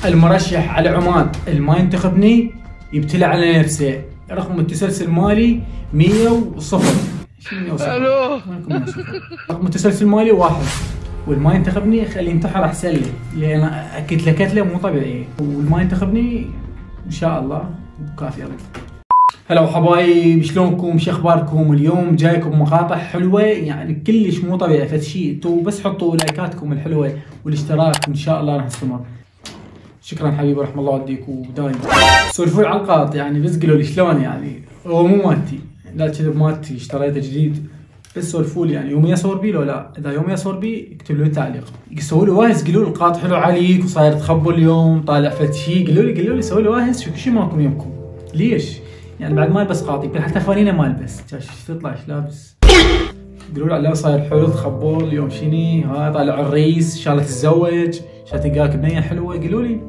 المرشح على عمان اللي ما ينتخبني يبتلع على نفسه. رقم التسلسل مالي 100 وصفر. شو 100 وصفر؟ الو رقم التسلسل مالي 1، واللي ما ينتخبني خليه ينتحر احسن لي، لان كتله كتله مو طبيعيه، واللي ما ينتخبني ان شاء الله كافي. هلا حبايب، شلونكم؟ شو اخباركم؟ اليوم جايكم مقاطع حلوه يعني كلش مو طبيعي، فشي انتوا بس حطوا لايكاتكم الحلوه والاشتراك وان شاء الله راح نستمر. شكرا حبيبي، رحم الله والديك ودايم. سولفوا لي على القاط يعني، بس قولوا لي شلون يعني. هو مو مالتي، لا كذب مالتي، اشتريته جديد، بس سولفوا لي يعني يوميا اصور بيه لو لا. اذا يوميا اصور بيه اكتبوا لي تعليق، سووا لي واهس، قولوا لي القاط حلو عليك وصاير تخبوا اليوم طالع فد شيء، قولوا لي سووا لي واهس، شو شيء ماكم يمكم ليش؟ يعني بعد ما البس قاط، يمكن حتى فانينه ما البس، تطلع ايش لابس. قولوا لي على صاير حلو، تخبوا اليوم شني، ها طالع الرئيس، ان شاء الله تتزوج، ان شاء الله تلقاك بنيه حلوه، قولوا لي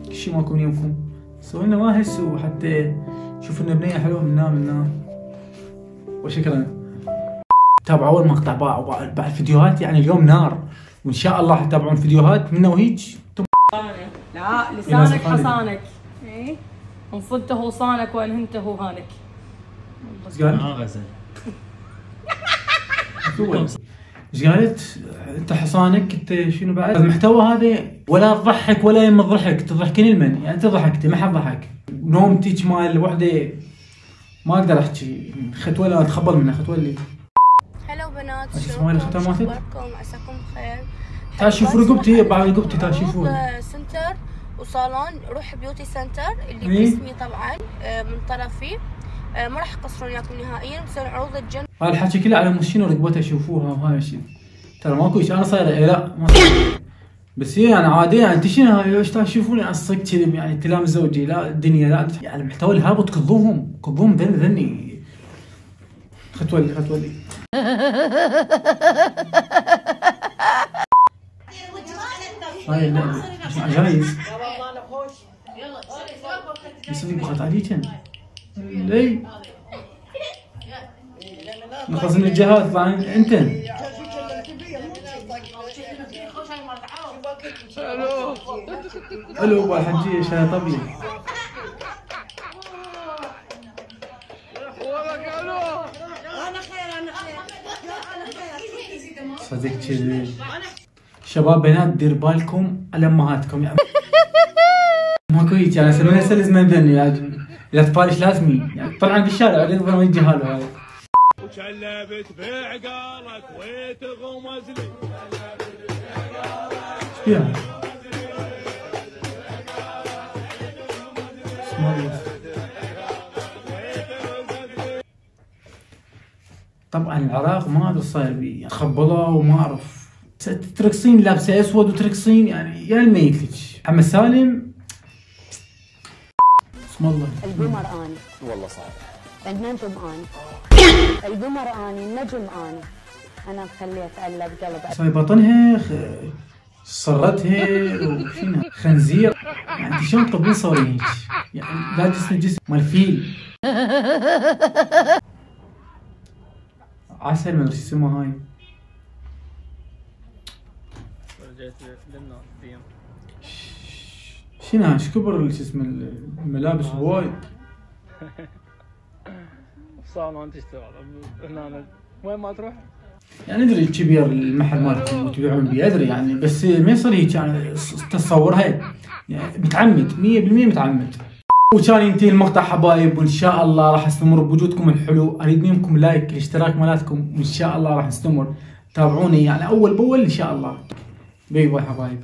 كل شيء ماكم يمكم. سووا لنا واهس وحتى شوفوا لنا بنيه حلوه من وشكرا. تابعوا المقطع بعد الفيديوهات يعني اليوم نار، وان شاء الله حتتابعون فيديوهات منه وهيج. لا لسانك حصانك، اي ان صدته صانك وان هنته هانك. ايش قال؟ غزل. ايش قالت؟ انت حصانك، انت شنو بعد؟ المحتوى هذا ولا تضحك ولا يم الضحك، تضحكين لمن؟ يعني انت ضحكتي ما حد ضحك. نومتك مال وحده ما اقدر احكي، ختوله اتخبل منها ختولي. هلا بنات، شلونكم؟ اخباركم؟ عساكم بخير. تعال شوفوا رقبتي، بعد رقبتي تعال شوفوها. سنتر وصالون روح بيوتي سنتر اللي باسمي طبعا من طرفي. ما راح يقصرون وياكم نهائيا، بتسوون عروض الجنة. هذا الحكي كله على مشين ورقبتها شوفوها، وهاي الشيء ترى ماكو شيء. انا صايره إيه لا ما صايره، بس هي يعني عاديه يعني. انت شنو هاي ايش تشوفوني اصك كذب يعني كلام زوجي؟ لا الدنيا لا يعني المحتوى الهابط كظوهم ذني. ختولي هاي اللعبه جايز يصير بخط عليك لي نخلص من الجهات طبعا انت. الو ابو الحجيه شاي طبيعي. صدق كذي. شباب بنات دير بالكم على امهاتكم يعني. ماكو هيك يعني سلمنا سلز من ذني يعني الاطفال ايش لازمين يعني طلعا بالشارع بعدين ما يتجاهلوا هاي. وشلبت بعقالك وتغمز لي. ايش فيها؟ اسم الله. طبعا العراق ما ادري صاير بيه يعني خبلوا وما اعرف. ترقصين لابسه اسود وترقصين يعني يا الميتلج. محمد سالم اسم الله. القمر اني والله صعب، النجم اني، القمر اني، النجم اني، انا مخليه اتعلق بقلب. صاير بطنها صرتها وشنو خنزير يعني. انت شلون تقبلين صورين هيك يعني؟ لا جسم مال فيل. عسل ما ادري شو اسمها هاي. شنو ايش كبر شو اسمه الملابس وايد. صالون تشتغل هنا وين ما تروح؟ يعني ادري كبير المحل مالكم وتبيعون بيه ادري يعني، بس ما يصير هيك يعني تصورها يعني متعمد 100% متعمد. وكان ينتهي المقطع حبايب، وان شاء الله راح استمر بوجودكم الحلو. اريد منكم لايك الاشتراك مالتكم، وان شاء الله راح نستمر. تابعوني يعني اول باول ان شاء الله. باي باي حبايب.